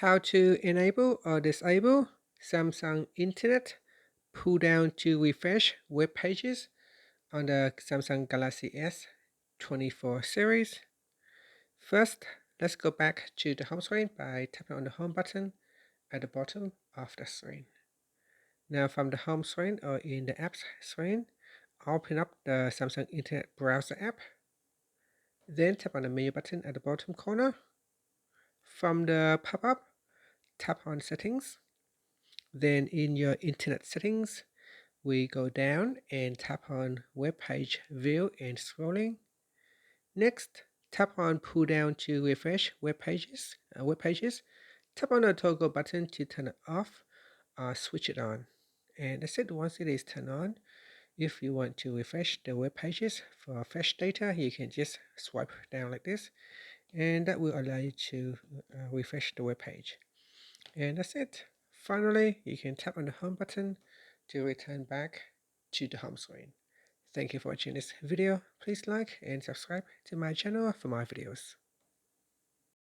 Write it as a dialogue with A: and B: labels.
A: How to enable or disable Samsung Internet pull down to refresh web pages on the Samsung Galaxy S24 series. First, let's go back to the home screen by tapping on the home button at the bottom of the screen. Now from the home screen or in the apps screen, open up the Samsung Internet Browser app. Then tap on the menu button at the bottom corner. From the pop-up, tap on Settings. Then in your Internet settings, we go down and tap on Web Page View and Scrolling. Next, tap on Pull Down to refresh web pages. Tap on the toggle button to turn it off or switch it on. And that's it. Once it is turned on, if you want to refresh the web pages for fresh data, you can just swipe down like this, and that will allow you to refresh the web page. And that's it. Finally, you can tap on the home button to return back to the home screen. Thank you for watching this video. Please like and subscribe to my channel for more videos.